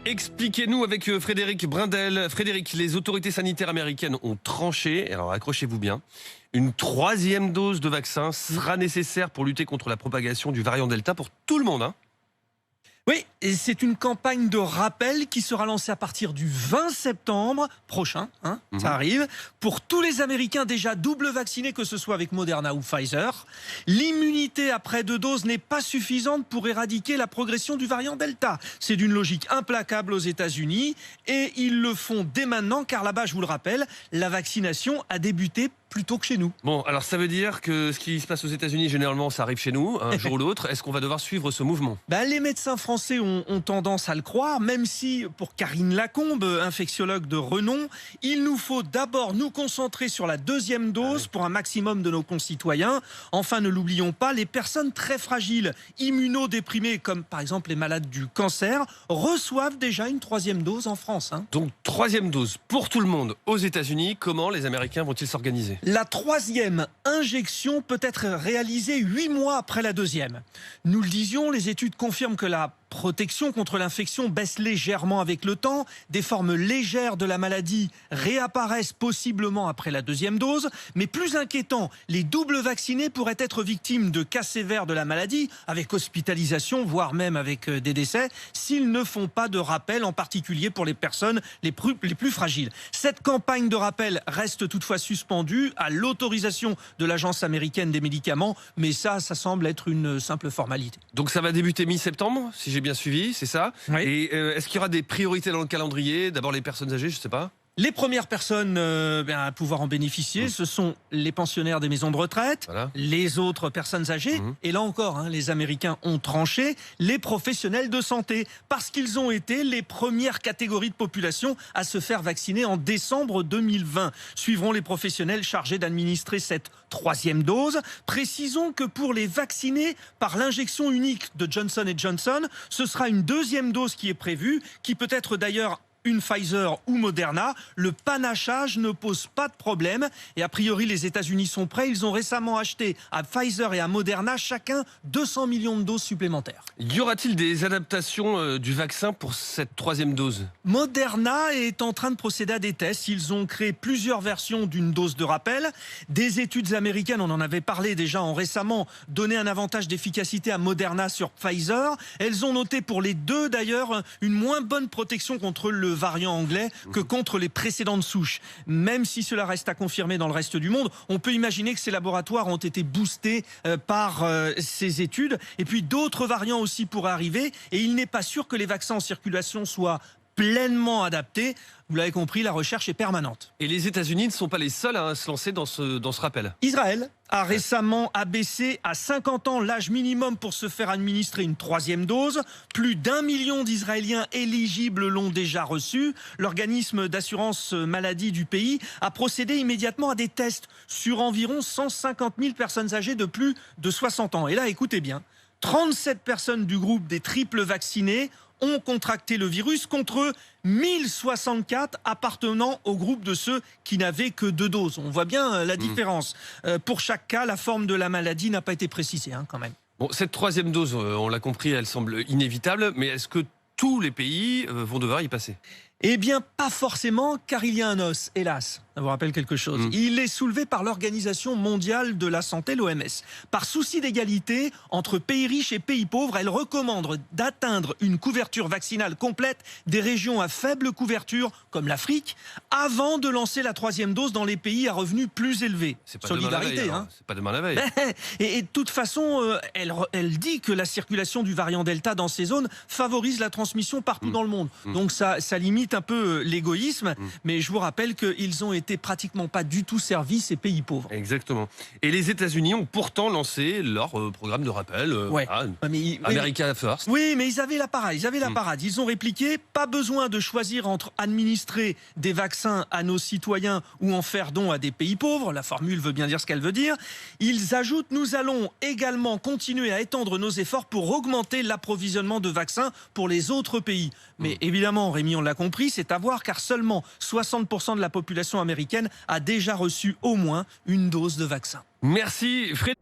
Expliquez-nous avec Frédéric Brindel. Frédéric, les autorités sanitaires américaines ont tranché, alors accrochez-vous bien, une troisième dose de vaccin sera nécessaire pour lutter contre la propagation du variant Delta pour tout le monde. Oui, et c'est une campagne de rappel qui sera lancée à partir du 20 septembre prochain, ça arrive, pour tous les Américains déjà double vaccinés, que ce soit avec Moderna ou Pfizer. L'immunité après 2 doses n'est pas suffisante pour éradiquer la progression du variant Delta. C'est d'une logique implacable aux États-Unis et ils le font dès maintenant car là-bas, je vous le rappelle, la vaccination a débuté plus tôt que chez nous. Bon, alors ça veut dire que ce qui se passe aux États-Unis, généralement, ça arrive chez nous, un jour ou l'autre. Est-ce qu'on va devoir suivre ce mouvement? Les médecins français ont tendance à le croire, même si, pour Karine Lacombe, infectiologue de renom, il nous faut d'abord nous concentrer sur la 2e dose pour un maximum de nos concitoyens. Enfin, ne l'oublions pas, les personnes très fragiles, immunodéprimées, comme par exemple les malades du cancer, reçoivent déjà une 3e dose en France. Donc, 3e dose pour tout le monde aux États-Unis. Comment les Américains vont-ils s'organiser? La 3e injection peut être réalisée 8 mois après la 2e. Nous le disions, les études confirment que la protection contre l'infection baisse légèrement avec le temps. Des formes légères de la maladie réapparaissent possiblement après la 2e dose. Mais plus inquiétant, les doubles vaccinés pourraient être victimes de cas sévères de la maladie, avec hospitalisation, voire même avec des décès, s'ils ne font pas de rappel, en particulier pour les personnes les plus fragiles. Cette campagne de rappel reste toutefois suspendue à l'autorisation de l'Agence américaine des médicaments, mais ça semble être une simple formalité. Donc ça va débuter mi-septembre, si j'ai bien suivi, c'est ça? Oui. Et est-ce qu'il y aura des priorités dans le calendrier? D'abord les personnes âgées, je sais pas. Les premières personnes à pouvoir en bénéficier, ce sont les pensionnaires des maisons de retraite, les autres personnes âgées, et là encore, les Américains ont tranché, les professionnels de santé, parce qu'ils ont été les premières catégories de population à se faire vacciner en décembre 2020. Suivront les professionnels chargés d'administrer cette 3e dose. Précisons que pour les vaccinés par l'injection unique de Johnson & Johnson, ce sera une 2e dose qui est prévue, qui peut être d'ailleurs une Pfizer ou Moderna. Le panachage ne pose pas de problème et a priori les États-Unis sont prêts. Ils ont récemment acheté à Pfizer et à Moderna chacun 200 millions de doses supplémentaires. Y aura-t-il des adaptations du vaccin pour cette 3e dose? Moderna est en train de procéder à des tests. Ils ont créé plusieurs versions d'une dose de rappel. Des études américaines, on en avait parlé déjà, ont récemment donné un avantage d'efficacité à Moderna sur Pfizer. Elles ont noté pour les deux d'ailleurs une moins bonne protection contre le variant anglais que contre les précédentes souches. Même si cela reste à confirmer dans le reste du monde, on peut imaginer que ces laboratoires ont été boostés par ces études. Et puis d'autres variants aussi pourraient arriver. Et il n'est pas sûr que les vaccins en circulation soient pleinement adaptés. Vous l'avez compris, la recherche est permanente. Et les États-Unis ne sont pas les seuls à se lancer dans ce rappel. Israël a récemment abaissé à 50 ans l'âge minimum pour se faire administrer une 3e dose. Plus d'1 million d'Israéliens éligibles l'ont déjà reçu. L'organisme d'assurance maladie du pays a procédé immédiatement à des tests sur environ 150 000 personnes âgées de plus de 60 ans. Et là, écoutez bien, 37 personnes du groupe des triples vaccinés ont contracté le virus contre 1064 appartenant au groupe de ceux qui n'avaient que 2 doses. On voit bien la différence. Pour chaque cas, la forme de la maladie n'a pas été précisée quand même. Bon, cette 3e dose, on l'a compris, elle semble inévitable, mais est-ce que tous les pays vont devoir y passer? Eh bien, pas forcément, car il y a un os, hélas. Ça vous rappelle quelque chose. Il est soulevé par l'Organisation mondiale de la santé, l'OMS. Par souci d'égalité entre pays riches et pays pauvres, elle recommande d'atteindre une couverture vaccinale complète des régions à faible couverture, comme l'Afrique, avant de lancer la 3e dose dans les pays à revenus plus élevés. C'est pas Solidarité, demain la veille, c'est pas demain la veille. Et de toute façon, elle dit que la circulation du variant Delta dans ces zones favorise la transmission partout dans le monde. Donc ça limite un peu l'égoïsme, mais je vous rappelle qu'ils ont été pratiquement pas du tout servis, ces pays pauvres. Exactement. Et les États-Unis ont pourtant lancé leur programme de rappel. America First. Oui, mais ils avaient la parade. Ils ont répliqué, pas besoin de choisir entre administrer des vaccins à nos citoyens ou en faire don à des pays pauvres. La formule veut bien dire ce qu'elle veut dire. Ils ajoutent, nous allons également continuer à étendre nos efforts pour augmenter l'approvisionnement de vaccins pour les autres pays. Mais évidemment, Rémi, on l'a compris, c'est à voir car seulement 60% de la population américaine a déjà reçu au moins une dose de vaccin. Merci Frédéric.